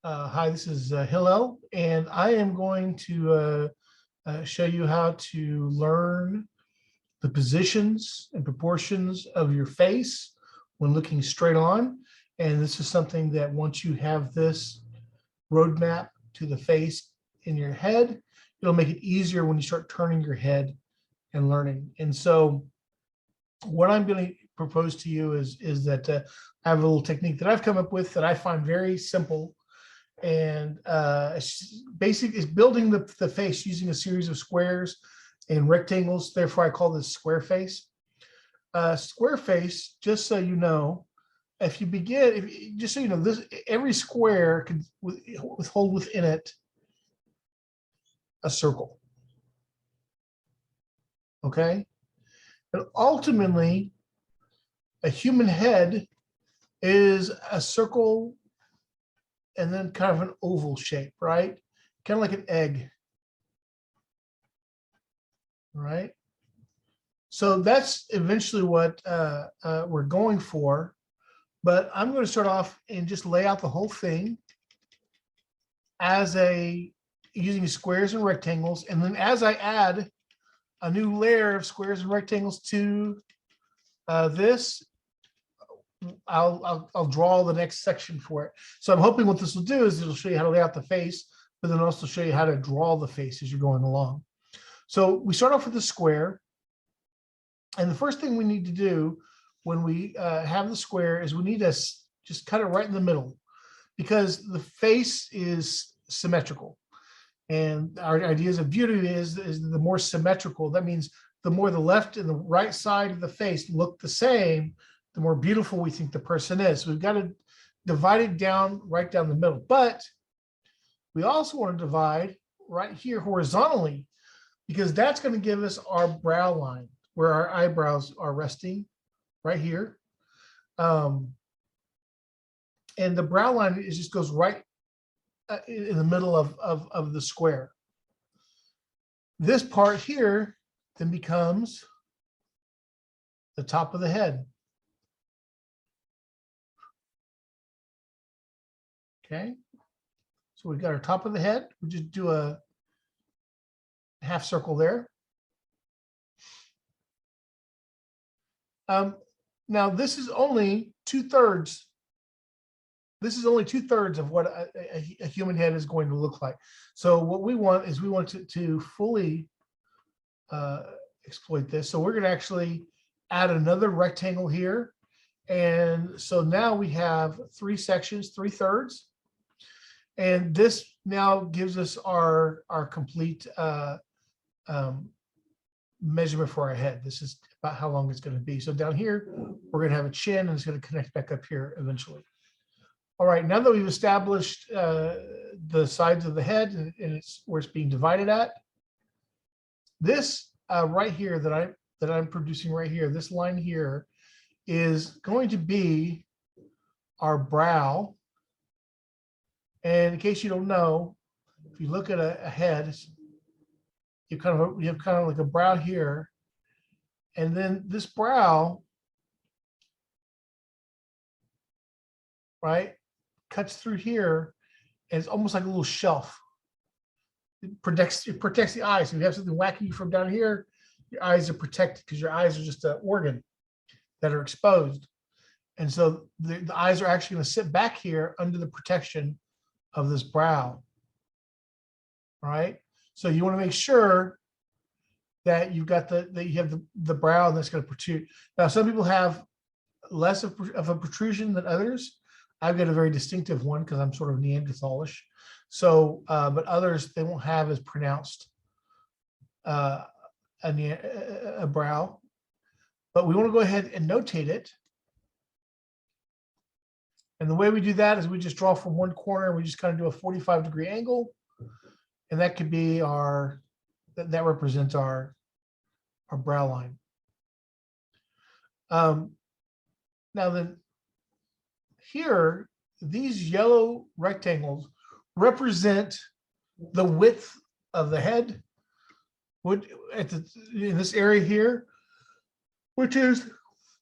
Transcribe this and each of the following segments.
Hi, this is Hillel, and I am going to show you how to learn the positions and proportions of your face when looking straight on. And this is something that once you have this roadmap to the face in your head, it'll make it easier when you start turning your head and learning. And so what I'm going to propose to you is that I have a little technique that I've come up with that I find very simple, and basic is building the face using a series of squares and rectangles. Therefore, I call this square face. Square face, just so you know, if you begin, just so you know, this every square can hold within it a circle. Okay, and ultimately, a human head is a circle and then kind of an oval shape, right? Kind of like an egg, right? So that's eventually what we're going for. But I'm going to start off and just lay out the whole thing as using squares and rectangles. And then as I add a new layer of squares and rectangles to this, I'll draw the next section for it. So I'm hoping what this will do is it'll show you how to lay out the face, but then also show you how to draw the face as you're going along. So we start off with the square. And the first thing we need to do when we have the square is we need to just cut it right in the middle, because the face is symmetrical. And our ideas of beauty is the more symmetrical. That means the more the left and the right side of the face look the same, the more beautiful we think the person is. So we've got to divide it down right down the middle. But we also want to divide right here horizontally, because that's going to give us our brow line where our eyebrows are resting right here. And the brow line just goes right in the middle of the square. This part here then becomes the top of the head. Okay, so we've got our top of the head. We just do a half circle there. Now this is only 2/3. This is only 2/3 of what a human head is going to look like. So what we want is we want to fully exploit this. So we're going to actually add another rectangle here. And so now we have 3 sections, 3/3. And this now gives us our complete measurement for our head. This is about how long it's going to be. So down here, we're going to have a chin, and it's going to connect back up here eventually. All right, now that we've established the sides of the head and it's where it's being divided at, this right here that I'm producing right here, this line here is going to be our brow. And in case you don't know, if you look at a head, you have kind of like a brow here, and then this brow, right, cuts through here, and it's almost like a little shelf. It protects the eyes. So if you have something wacky from down here, your eyes are protected because your eyes are just an organ that are exposed. And so the eyes are actually going to sit back here under the protection of this brow. All right. So you want to make sure that you've got that you have the brow that's going to protrude. Now, some people have less of a protrusion than others. I've got a very distinctive one because I'm sort of Neanderthalish. So, but others, they won't have as pronounced a brow. But we want to go ahead and notate it. And the way we do that is we just draw from one corner, and we just kind of do a 45-degree angle. And that could be that represents our brow line. Now then, here, these yellow rectangles represent the width of the head in this area here, which is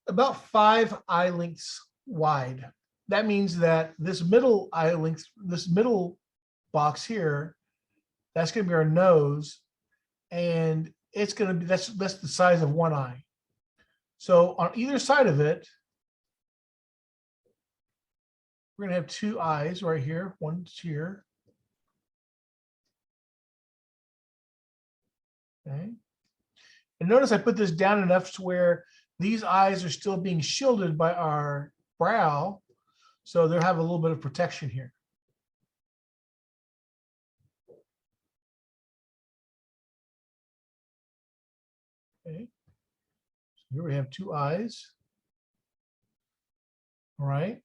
about 5 eye lengths wide. that means that this middle eye length, this middle box here, that's going to be our nose, and it's going to be, that's the size of one eye. So on either side of it, we're going to have two eyes right here. One's here. Okay. And notice I put this down enough to where these eyes are still being shielded by our brow. So they'll have a little bit of protection here. Okay. So here we have two eyes. All right.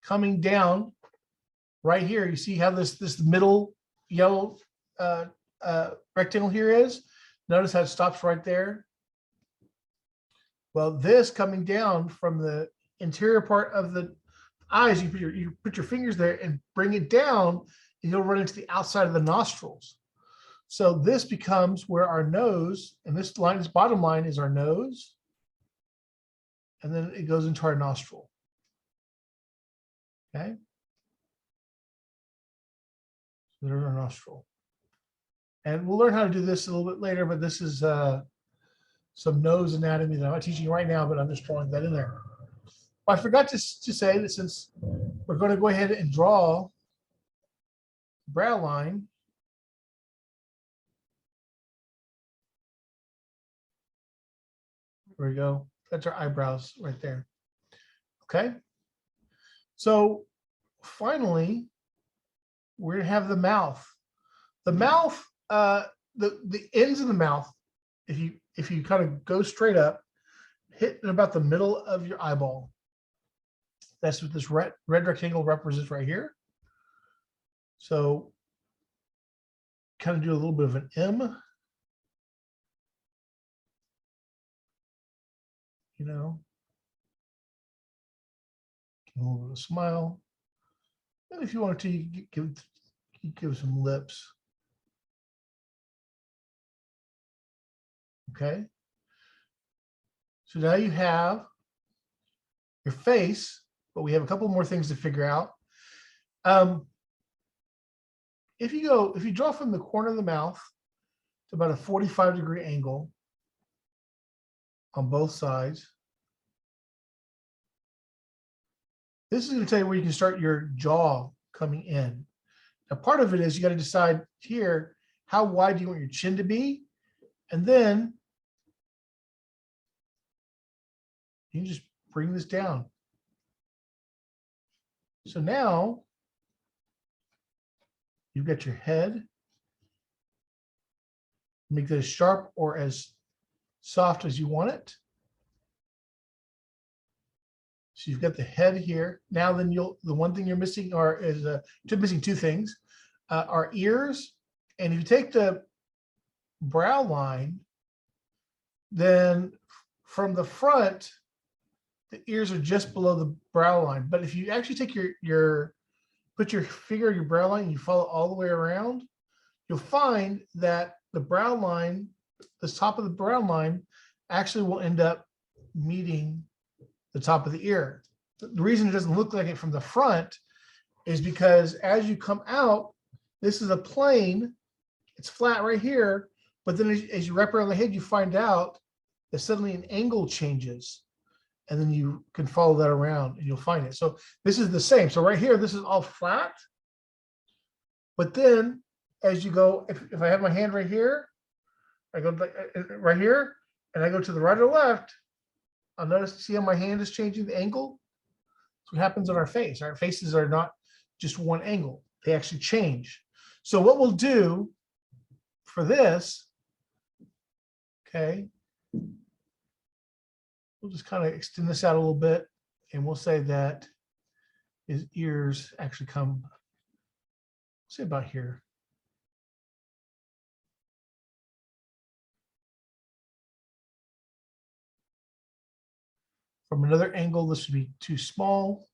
Coming down right here, you see how this middle yellow rectangle here is? Notice how it stops right there. Well, this coming down from the interior part of the eyes, you put your fingers there and bring it down, and you'll run into the outside of the nostrils. So this becomes where our nose, and this line, this bottom line is our nose, and then it goes into our nostril. Okay. So there's our nostril. And we'll learn how to do this a little bit later, but this is some nose anatomy that I'm not teaching right now, but I'm just drawing that in there. I forgot to say that since we're going to go ahead and draw the brow line, there we go. That's our eyebrows right there. Okay. So finally, we're going to have the mouth. The mouth, the ends of the mouth, if you kind of go straight up, hit in about the middle of your eyeball. That's what this red rectangle represents right here. So kind of do a little bit of an M. You know, a little bit of a smile. And if you want to, you give some lips. Okay. So now you have your face, but we have a couple more things to figure out. If you draw from the corner of the mouth to about a 45-degree angle on both sides, this is going to tell you where you can start your jaw coming in. Now, part of it is you got to decide here, how wide do you want your chin to be? And then you can just bring this down. So now you've got your head. Make that as sharp or as soft as you want it. So you've got the head here. Now then the one thing you're missing is missing two things, are ears. And if you take the brow line, then from the front, the ears are just below the brow line. But if you actually take put your finger on your brow line and you follow all the way around, you'll find that the brow line, the top of the brow line, actually will end up meeting the top of the ear. The reason it doesn't look like it from the front is because as you come out, this is a plane, it's flat right here, but then as you wrap around the head, you find out that suddenly an angle changes, and then you can follow that around and you'll find it. So this is the same. So right here, this is all flat, but then as you go, if I have my hand right here, I go right here, and I go to the right or left, I'll notice, see how my hand is changing the angle? That's what happens on our face. Our faces are not just one angle. They actually change. So what we'll do for this, okay, we'll just kind of extend this out a little bit, and we'll say that his ears actually come, say about here. From another angle, this would be too small,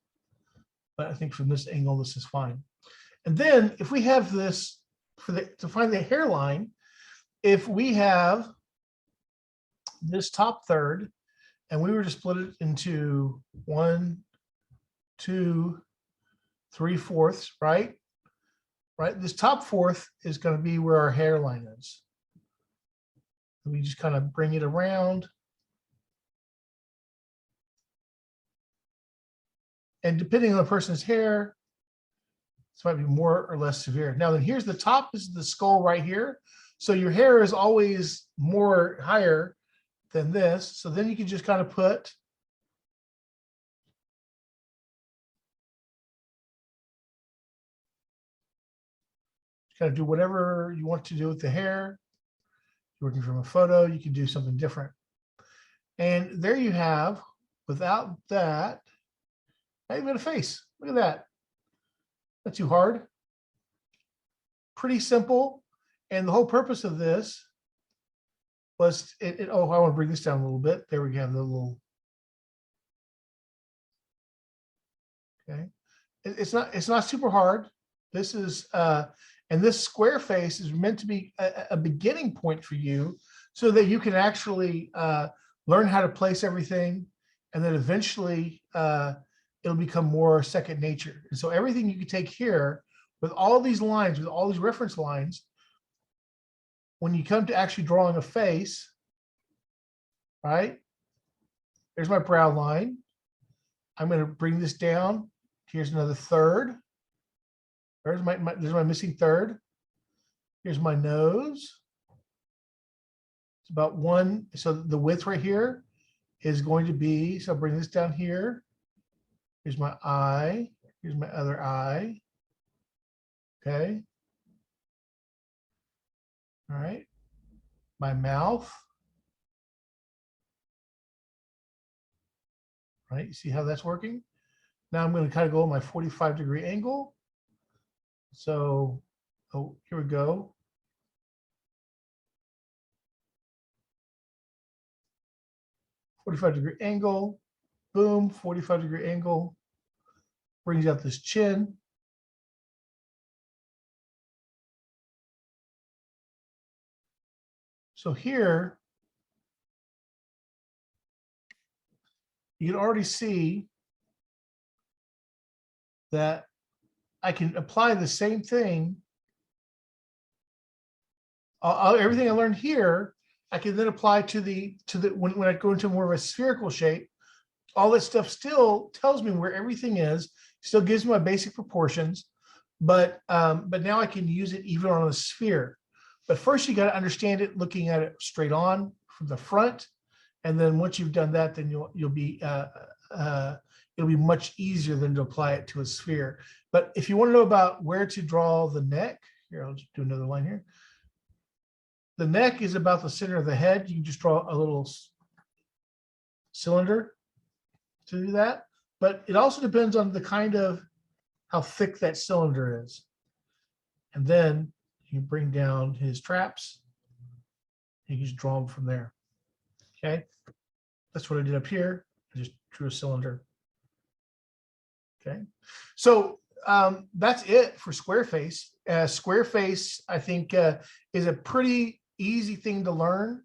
but I think from this angle, this is fine. And then if we have this, to find the hairline, if we have this top third, and we were to split it into 1, 2, 3/4, right? Right. This top fourth is going to be where our hairline is. We just kind of bring it around. And depending on the person's hair, this might be more or less severe. Now then, here's the top is the skull right here. So your hair is always more higher than this. So then you can just kind of put kind of do whatever you want to do with the hair. You're working from a photo, you can do something different. And there you have, without that, not even a face. Look at that. Not too hard. Pretty simple. And the whole purpose of this was, oh, I want to bring this down a little bit. There we have the little, okay. It's not super hard. This is, and this square face is meant to be a beginning point for you so that you can actually learn how to place everything. And then eventually it'll become more second nature. And so everything you can take here with all these lines, with all these reference lines, when you come to actually drawing a face, right? There's my brow line. I'm going to bring this down. Here's another third. There's my missing third. Here's my nose. It's about 1. So the width right here is going to be, so I'll bring this down here. Here's my eye. Here's my other eye. Okay. All right. My mouth. Right. You see how that's working? Now I'm going to kind of go my 45-degree angle. So, oh, here we go. "45-degree angle, boom, 45-degree angle, brings out this chin. So here, you can already see that I can apply the same thing. Everything I learned here, I can then apply to the when I go into more of a spherical shape. All that stuff still tells me where everything is, still gives me my basic proportions, but now I can use it even on a sphere. But first you got to understand it looking at it straight on from the front, and then once you've done that, then you'll be it'll be much easier than to apply it to a sphere. But if you want to know about where to draw the neck, here, I'll just do another line here. The neck is about the center of the head. You can just draw a little cylinder to do that. But it also depends on the kind of how thick that cylinder is. And then you bring down his traps. You can just draw them from there. Okay. That's what I did up here. I just drew a cylinder. Okay. So that's it for Squareface. Squareface, I think, is a pretty easy thing to learn.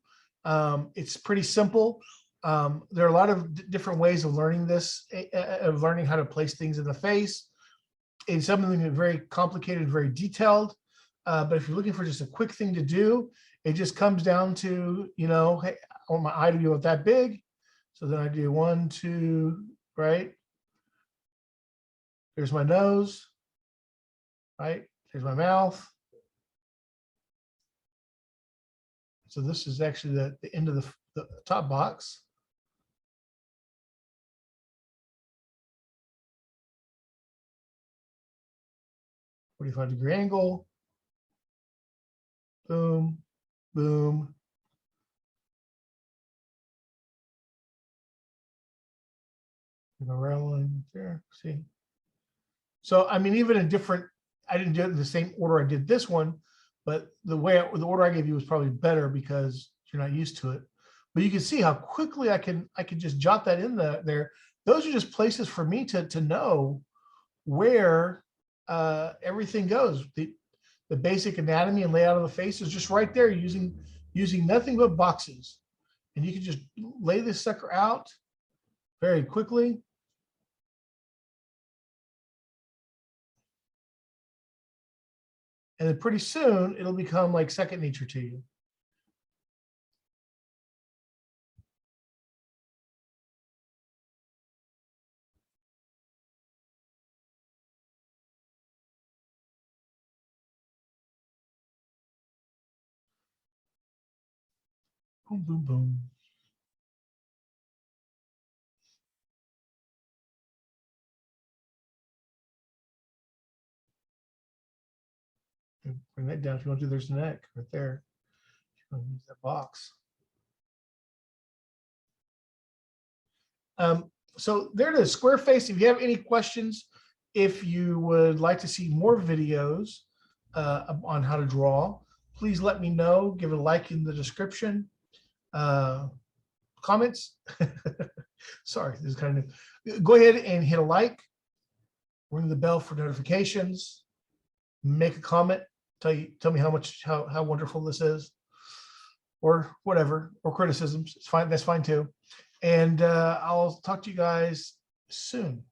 It's pretty simple. There are a lot of different ways of learning this, of learning how to place things in the face. It's something that's very complicated, very detailed. But if you're looking for just a quick thing to do, it just comes down to, you know, hey, I want my eye to be about that big. So then I do 1, 2, right? There's my nose, right? There's my mouth. So this is actually the end of the top box. "45-degree angle. Boom, boom. The round line there, see? So, I mean, even in different, I didn't do it in the same order I did this one, but the order I gave you was probably better because you're not used to it. But you can see how quickly I can just jot that in there. Those are just places for me to know where everything goes. The basic anatomy and layout of the face is just right there using nothing but boxes. And you can just lay this sucker out very quickly. And then pretty soon it'll become like second nature to you. Boom, boom, boom. Bring that down if you want to. There's the neck right there. Use that box. So there it is, Squareface. If you have any questions, if you would like to see more videos on how to draw, please let me know. Give it a like in the description. Comments. Sorry, this is kind of new. Go ahead and hit a like, ring the bell for notifications, make a comment, tell me how wonderful this is, or whatever, or criticisms. It's fine. That's fine too. And I'll talk to you guys soon.